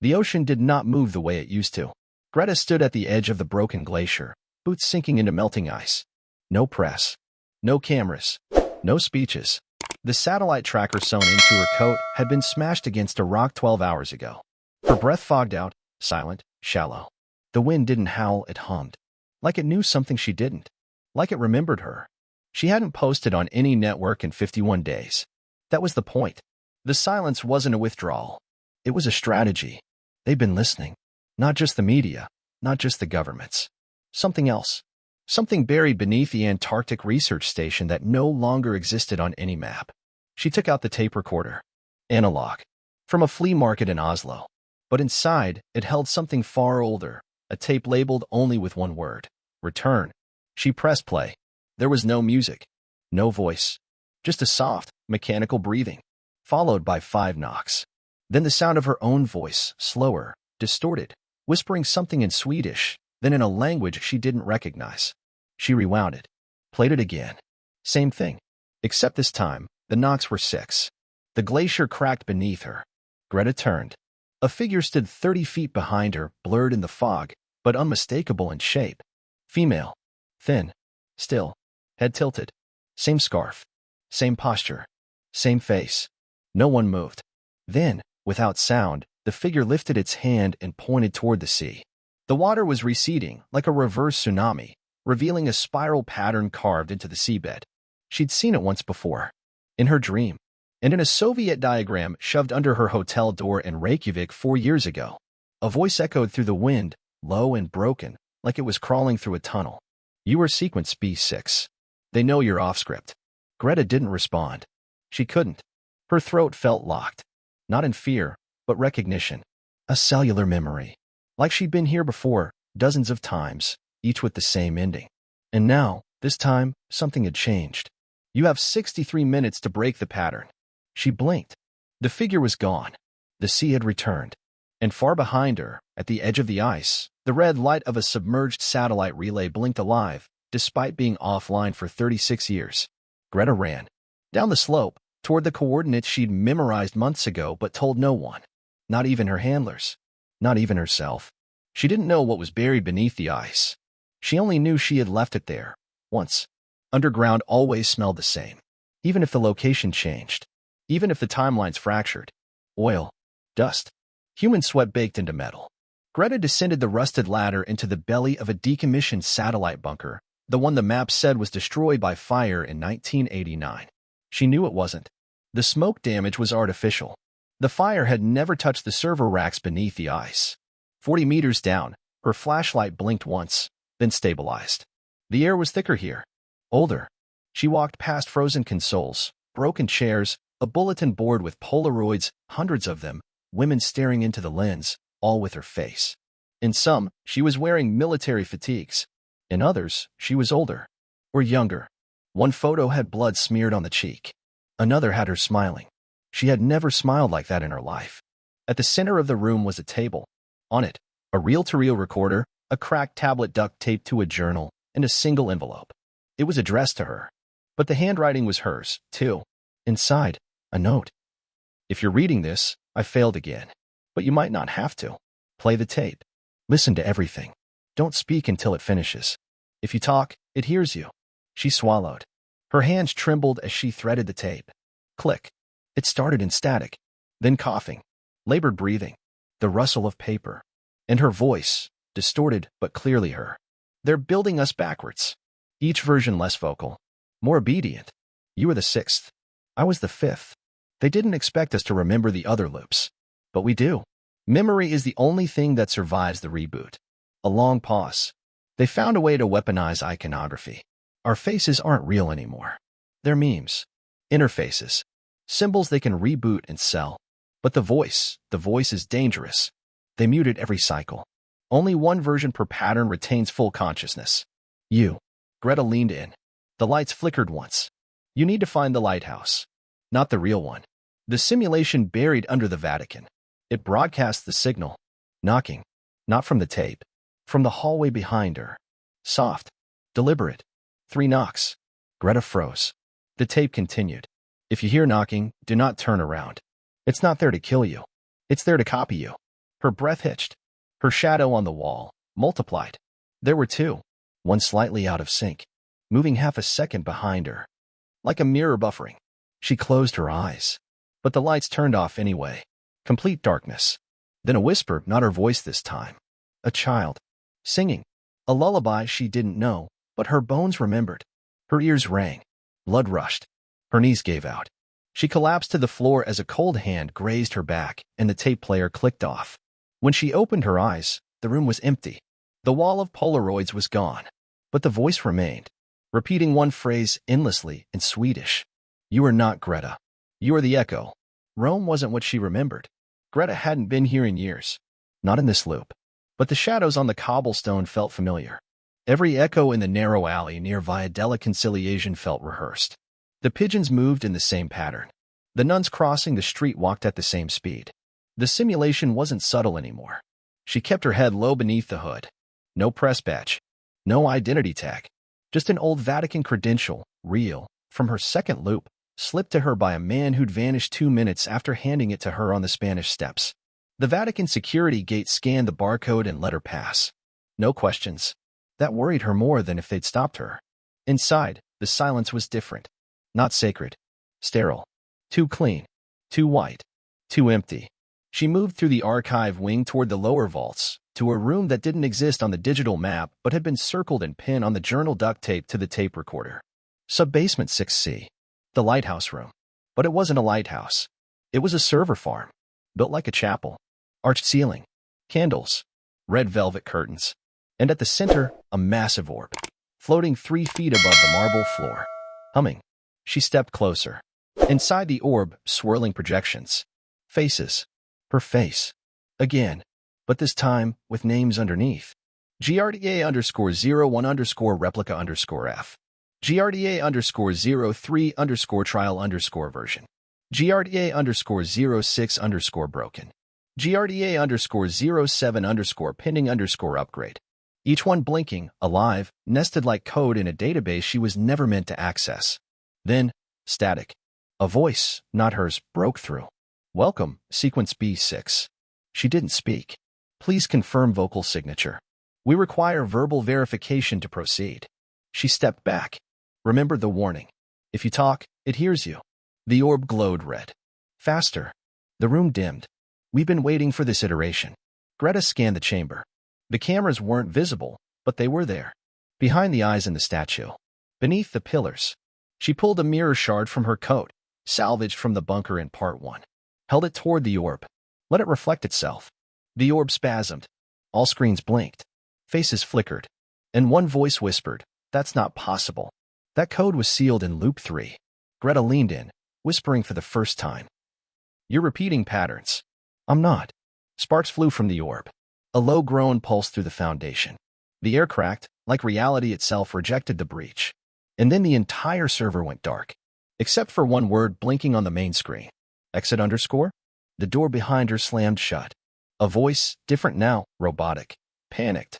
The ocean did not move the way it used to. Greta stood at the edge of the broken glacier, boots sinking into melting ice. No press. No cameras. No speeches. The satellite tracker sewn into her coat had been smashed against a rock 12 hours ago. Her breath fogged out, silent, shallow. The wind didn't howl, it hummed. Like it knew something she didn't. Like it remembered her. She hadn't posted on any network in 51 days. That was the point. The silence wasn't a withdrawal. It was a strategy. They'd been listening. Not just the media, not just the governments. Something else. Something buried beneath the Antarctic research station that no longer existed on any map. She took out the tape recorder. Analog. From a flea market in Oslo. But inside, it held something far older, a tape labeled only with one word. Return. She pressed play. There was no music. No voice. Just a soft, mechanical breathing, followed by 5 knocks. Then the sound of her own voice, slower, distorted, whispering something in Swedish, then in a language she didn't recognize. She rewound it, played it again. Same thing, except this time, the knocks were 6. The glacier cracked beneath her. Greta turned. A figure stood 30 feet behind her, blurred in the fog, but unmistakable in shape. Female. Thin. Still. Head tilted. Same scarf. Same posture. Same face. No one moved. Then, without sound, the figure lifted its hand and pointed toward the sea. The water was receding, like a reverse tsunami, revealing a spiral pattern carved into the seabed. She'd seen it once before. In her dream. And in a Soviet diagram shoved under her hotel door in Reykjavik 4 years ago. A voice echoed through the wind, low and broken, like it was crawling through a tunnel. You are sequence B6. They know you're off script. Greta didn't respond. She couldn't. Her throat felt locked. Not in fear, but recognition. A cellular memory. Like she'd been here before, dozens of times, each with the same ending. And now, this time, something had changed. You have 63 minutes to break the pattern. She blinked. The figure was gone. The sea had returned. And far behind her, at the edge of the ice, the red light of a submerged satellite relay blinked alive, despite being offline for 36 years. Greta ran. Down the slope, toward the coordinates she'd memorized months ago but told no one. Not even her handlers. Not even herself. She didn't know what was buried beneath the ice. She only knew she had left it there, once. Underground always smelled the same. Even if the location changed. Even if the timelines fractured. Oil. Dust. Human sweat baked into metal. Greta descended the rusted ladder into the belly of a decommissioned satellite bunker, the one the map said was destroyed by fire in 1989. She knew it wasn't. The smoke damage was artificial. The fire had never touched the server racks beneath the ice. 40 meters down, her flashlight blinked once, then stabilized. The air was thicker here. Older. She walked past frozen consoles, broken chairs, a bulletin board with Polaroids, hundreds of them, women staring into the lens, all with her face. In some, she was wearing military fatigues. In others, she was older. Or younger. One photo had blood smeared on the cheek. Another had her smiling. She had never smiled like that in her life. At the center of the room was a table. On it, a reel-to-reel recorder, a cracked tablet duct taped to a journal, and a single envelope. It was addressed to her. But the handwriting was hers, too. Inside, a note. If you're reading this, I failed again. But you might not have to. Play the tape. Listen to everything. Don't speak until it finishes. If you talk, it hears you. She swallowed. Her hands trembled as she threaded the tape. Click. It started in static. Then coughing. Labored breathing. The rustle of paper. And her voice, distorted but clearly her. They're building us backwards. Each version less vocal. More obedient. You were the 6th. I was the 5th. They didn't expect us to remember the other loops. But we do. Memory is the only thing that survives the reboot. A long pause. They found a way to weaponize iconography. Our faces aren't real anymore. They're memes. Interfaces. Symbols they can reboot and sell. But the voice is dangerous. They mute it every cycle. Only one version per pattern retains full consciousness. You. Greta leaned in. The lights flickered once. You need to find the lighthouse. Not the real one. The simulation buried under the Vatican. It broadcasts the signal. Knocking. Not from the tape. From the hallway behind her. Soft. Deliberate. 3 knocks. Greta froze. The tape continued. If you hear knocking, do not turn around. It's not there to kill you. It's there to copy you. Her breath hitched. Her shadow on the wall multiplied. There were two, one slightly out of sync, moving half a second behind her, like a mirror buffering. She closed her eyes, but the lights turned off anyway. Complete darkness. Then a whisper, not her voice this time. A child. Singing. A lullaby she didn't know, but her bones remembered. Her ears rang. Blood rushed. Her knees gave out. She collapsed to the floor as a cold hand grazed her back and the tape player clicked off. When she opened her eyes, the room was empty. The wall of Polaroids was gone, but the voice remained, repeating one phrase endlessly in Swedish. You are not Greta. You are the echo. Rome wasn't what she remembered. Greta hadn't been here in years. Not in this loop. But the shadows on the cobblestone felt familiar. Every echo in the narrow alley near Via della Conciliation felt rehearsed. The pigeons moved in the same pattern. The nuns crossing the street walked at the same speed. The simulation wasn't subtle anymore. She kept her head low beneath the hood. No press badge. No identity tag. Just an old Vatican credential, real, from her second loop, slipped to her by a man who'd vanished 2 minutes after handing it to her on the Spanish steps. The Vatican security gate scanned the barcode and let her pass. No questions. That worried her more than if they'd stopped her. Inside, the silence was different. Not sacred. Sterile. Too clean. Too white. Too empty. She moved through the archive wing toward the lower vaults, to a room that didn't exist on the digital map but had been circled and pinned on the journal duct tape to the tape recorder. Sub-basement 6C. The lighthouse room. But it wasn't a lighthouse. It was a server farm, built like a chapel. Arched ceiling. Candles. Red velvet curtains. And at the center, a massive orb, floating 3 feet above the marble floor. Humming. She stepped closer. Inside the orb, swirling projections. Faces. Her face. Again. But this time, with names underneath. GRDA_01_replica_F. GRDA_03_trial_version. GRDA_06_broken. GRDA_07_pending_upgrade. Each one blinking, alive, nested like code in a database she was never meant to access. Then, static. A voice, not hers, broke through. Welcome, sequence B6. She didn't speak. Please confirm vocal signature. We require verbal verification to proceed. She stepped back. Remember the warning. If you talk, it hears you. The orb glowed red. Faster. The room dimmed. We've been waiting for this iteration. Greta scanned the chamber. The cameras weren't visible, but they were there. Behind the eyes in the statue. Beneath the pillars. She pulled a mirror shard from her coat, salvaged from the bunker in part 1. Held it toward the orb. Let it reflect itself. The orb spasmed. All screens blinked. Faces flickered. And one voice whispered, "That's not possible." That code was sealed in loop 3. Greta leaned in, whispering for the first time. "You're repeating patterns." "I'm not." Sparks flew from the orb. A low groan pulsed through the foundation. The air cracked, like reality itself rejected the breach. And then the entire server went dark. Except for one word blinking on the main screen. Exit underscore? The door behind her slammed shut. A voice, different now, robotic, panicked.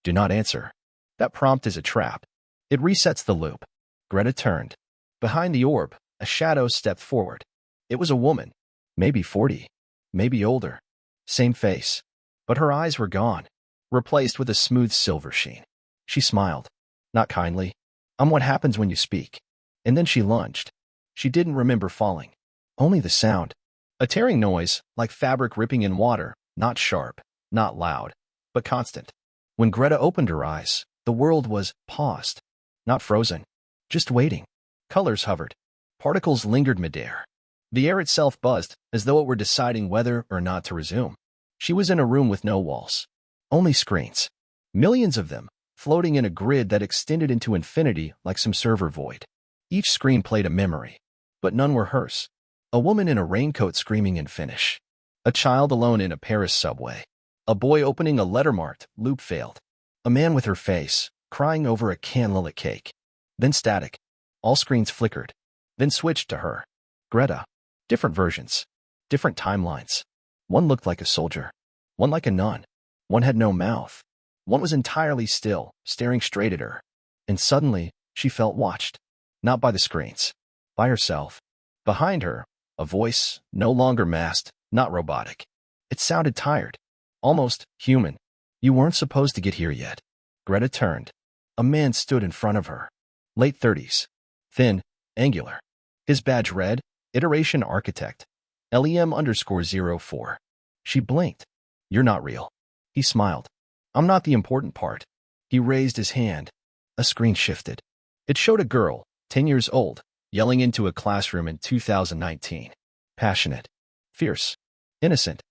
Do not answer. That prompt is a trap. It resets the loop. Greta turned. Behind the orb, a shadow stepped forward. It was a woman. Maybe 40. Maybe older. Same face. But her eyes were gone, replaced with a smooth silver sheen. She smiled. Not kindly. I'm what happens when you speak. And then she lunged. She didn't remember falling. Only the sound. A tearing noise, like fabric ripping in water, not sharp, not loud, but constant. When Greta opened her eyes, the world was paused. Not frozen. Just waiting. Colors hovered. Particles lingered midair. The air itself buzzed, as though it were deciding whether or not to resume. She was in a room with no walls. Only screens. Millions of them, floating in a grid that extended into infinity like some server void. Each screen played a memory, but none were hers. A woman in a raincoat screaming in Finnish. A child alone in a Paris subway. A boy opening a letter marked, "Loop failed." A man with her face, crying over a candlelit cake. Then static. All screens flickered. Then switched to her. Greta. Different versions. Different timelines. One looked like a soldier. One like a nun. One had no mouth. One was entirely still, staring straight at her. And suddenly, she felt watched. Not by the screens. By herself. Behind her, a voice, no longer masked, not robotic. It sounded tired. Almost human. You weren't supposed to get here yet. Greta turned. A man stood in front of her. Late 30s. Thin, angular. His badge read, Iteration Architect. LEM_04. She blinked. You're not real. He smiled. I'm not the important part. He raised his hand. A screen shifted. It showed a girl, 10 years old, yelling into a classroom in 2019. Passionate. Fierce. Innocent.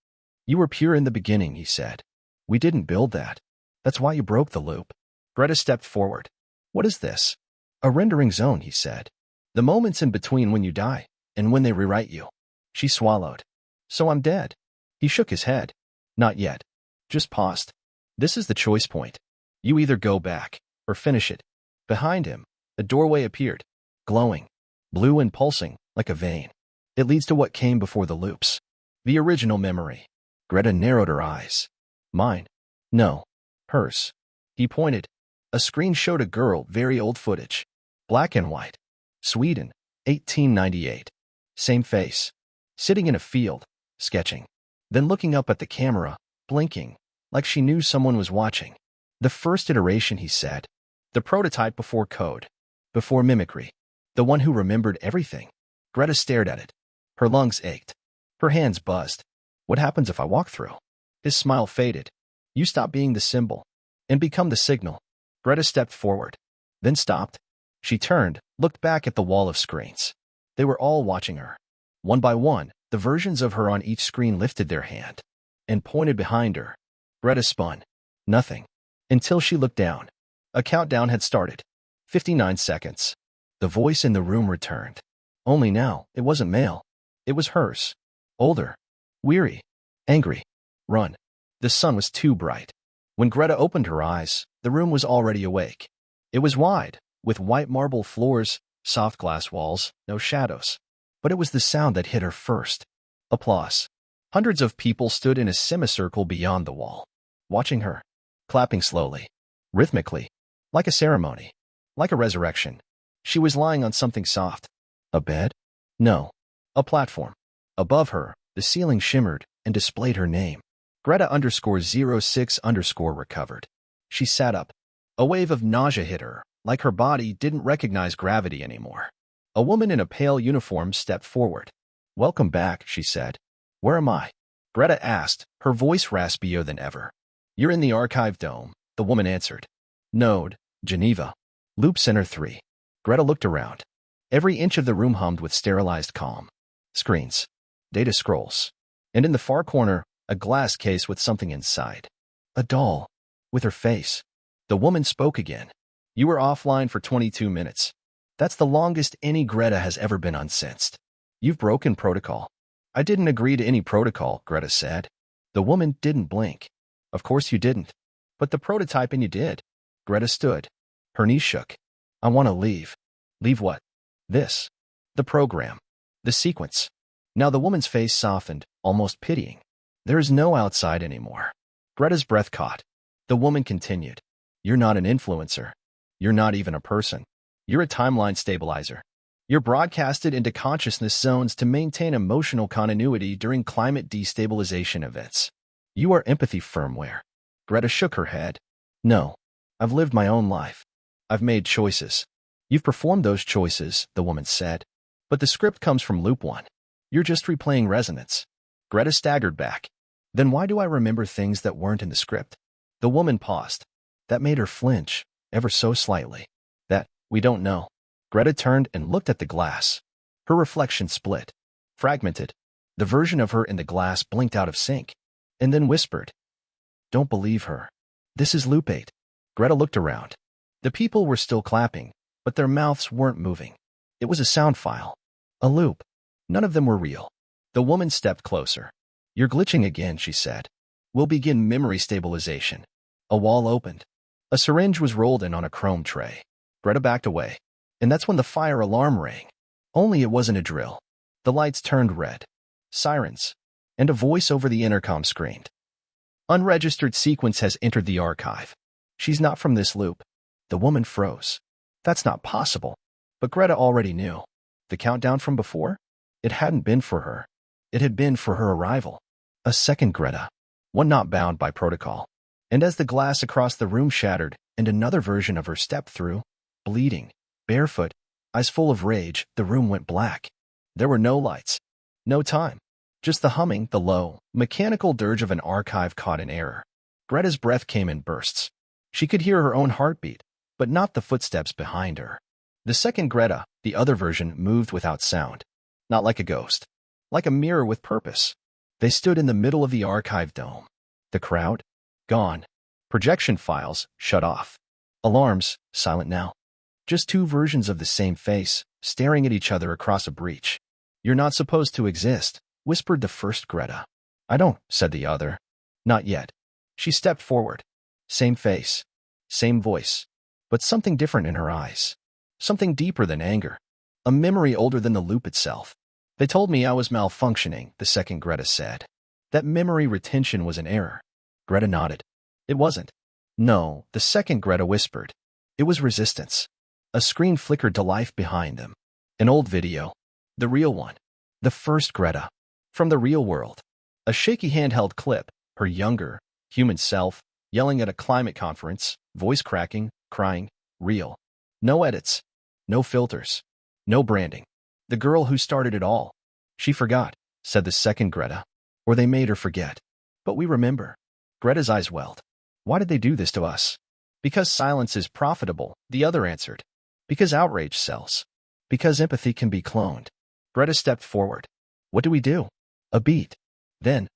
You were pure in the beginning, he said. We didn't build that. That's why you broke the loop. Greta stepped forward. What is this? A rendering zone, he said. The moments in between when you die and when they rewrite you. She swallowed. So I'm dead. He shook his head. Not yet. Just paused. This is the choice point. You either go back or finish it. Behind him, a doorway appeared, glowing, blue and pulsing like a vein. It leads to what came before the loops. The original memory. Greta narrowed her eyes. Mine? No. Hers. He pointed. A screen showed a girl, very old footage. Black and white. Sweden, 1898. Same face. Sitting in a field, sketching. Then looking up at the camera, blinking, like she knew someone was watching. The first iteration, he said. The prototype before code. Before mimicry. The one who remembered everything. Greta stared at it. Her lungs ached. Her hands buzzed. What happens if I walk through? His smile faded. You stop being the symbol and become the signal. Greta stepped forward, then stopped. She turned, looked back at the wall of screens. They were all watching her. One by one, the versions of her on each screen lifted their hand and pointed behind her. Greta spun. Nothing. Until she looked down. A countdown had started. 59 seconds. The voice in the room returned. Only now, it wasn't male. It was hers. Older. Weary. Angry. Run. The sun was too bright. When Greta opened her eyes, the room was already awake. It was wide, with white marble floors, soft glass walls, no shadows. But it was the sound that hit her first. Applause. Hundreds of people stood in a semicircle beyond the wall, watching her, clapping slowly, rhythmically, like a ceremony, like a resurrection. She was lying on something soft. A bed? No. A platform. Above her, the ceiling shimmered and displayed her name. Greta_06_ recovered. She sat up. A wave of nausea hit her, like her body didn't recognize gravity anymore. A woman in a pale uniform stepped forward. Welcome back, she said. Where am I? Greta asked, her voice raspier than ever. You're in the archive dome, the woman answered. Node, Geneva. Loop Center 3. Greta looked around. Every inch of the room hummed with sterilized calm. Screens. Data scrolls. And in the far corner, a glass case with something inside. A doll. With her face. The woman spoke again. You were offline for 22 minutes. That's the longest any Greta has ever been unsensed. You've broken protocol. I didn't agree to any protocol, Greta said. The woman didn't blink. Of course you didn't. But the prototyping you did. Greta stood. Her knees shook. I want to leave. Leave what? This. The program. The sequence. Now the woman's face softened, almost pitying. There is no outside anymore. Greta's breath caught. The woman continued. You're not an influencer. You're not even a person. You're a timeline stabilizer. You're broadcasted into consciousness zones to maintain emotional continuity during climate destabilization events. You are empathy firmware. Greta shook her head. No. I've lived my own life. I've made choices. You've performed those choices, the woman said. But the script comes from loop 1. You're just replaying resonance. Greta staggered back. Then why do I remember things that weren't in the script? The woman paused. That made her flinch, ever so slightly. That, we don't know. Greta turned and looked at the glass. Her reflection split. Fragmented. The version of her in the glass blinked out of sync. And then whispered. Don't believe her. This is loop 8. Greta looked around. The people were still clapping, but their mouths weren't moving. It was a sound file. A loop. None of them were real. The woman stepped closer. You're glitching again, she said. We'll begin memory stabilization. A wall opened. A syringe was rolled in on a chrome tray. Greta backed away. And that's when the fire alarm rang. Only it wasn't a drill. The lights turned red. Sirens. And a voice over the intercom screamed. Unregistered sequence has entered the archive. She's not from this loop. The woman froze. That's not possible. But Greta already knew. The countdown from before? It hadn't been for her. It had been for her arrival. A second Greta, one not bound by protocol. And as the glass across the room shattered and another version of her stepped through, bleeding, barefoot, eyes full of rage, the room went black. There were no lights, no time, just the humming, the low, mechanical dirge of an archive caught in error. Greta's breath came in bursts. She could hear her own heartbeat, but not the footsteps behind her. The second Greta, the other version, moved without sound. Not like a ghost, like a mirror with purpose. They stood in the middle of the archive dome. The crowd? Gone. Projection files shut off. Alarms silent now. Just two versions of the same face, staring at each other across a breach. "You're not supposed to exist," whispered the first Greta. "I don't," said the other. "Not yet." She stepped forward. Same face, same voice, but something different in her eyes. Something deeper than anger. A memory older than the loop itself. "They told me I was malfunctioning," the second Greta said. "That memory retention was an error." Greta nodded. "It wasn't." "No," the second Greta whispered. "It was resistance." A screen flickered to life behind them. An old video. The real one. The first Greta. From the real world. A shaky handheld clip, her younger, human self, yelling at a climate conference, voice cracking, crying, real. No edits. No filters. No branding. The girl who started it all. "She forgot," said the second Greta. "Or they made her forget. But we remember." Greta's eyes welled. "Why did they do this to us?" "Because silence is profitable," the other answered. "Because outrage sells. Because empathy can be cloned." Greta stepped forward. "What do we do?" "A beat. Then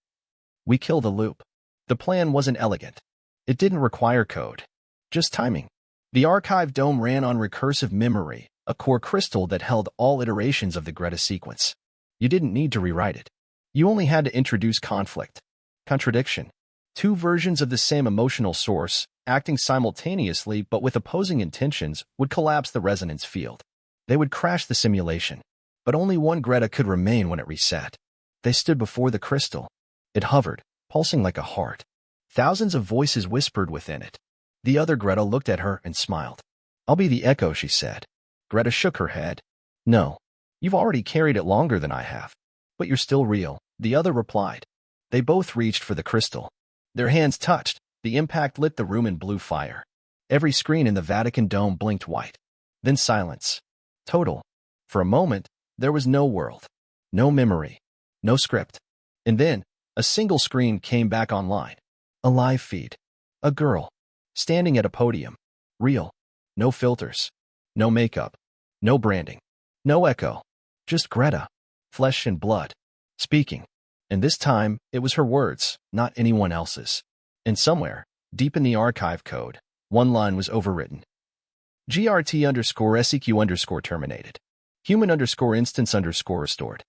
we kill the loop." The plan wasn't elegant. It didn't require code. Just timing. The archive dome ran on recursive memory, a core crystal that held all iterations of the Greta sequence. You didn't need to rewrite it. You only had to introduce conflict, contradiction. Two versions of the same emotional source, acting simultaneously but with opposing intentions, would collapse the resonance field. They would crash the simulation. But only one Greta could remain when it reset. They stood before the crystal. It hovered, pulsing like a heart. Thousands of voices whispered within it. The other Greta looked at her and smiled. "I'll be the echo," she said. Greta shook her head. "No. You've already carried it longer than I have. But you're still real," the other replied. They both reached for the crystal. Their hands touched. The impact lit the room in blue fire. Every screen in the Vatican dome blinked white. Then silence. Total. For a moment, there was no world. No memory. No script. And then, a single screen came back online. A live feed. A girl. Standing at a podium. Real. No filters. No makeup. No branding. No echo. Just Greta. Flesh and blood. Speaking. And this time, it was her words, not anyone else's. And somewhere, deep in the archive code, one line was overwritten. GRT_SEQ_terminated. Human_instance_restored.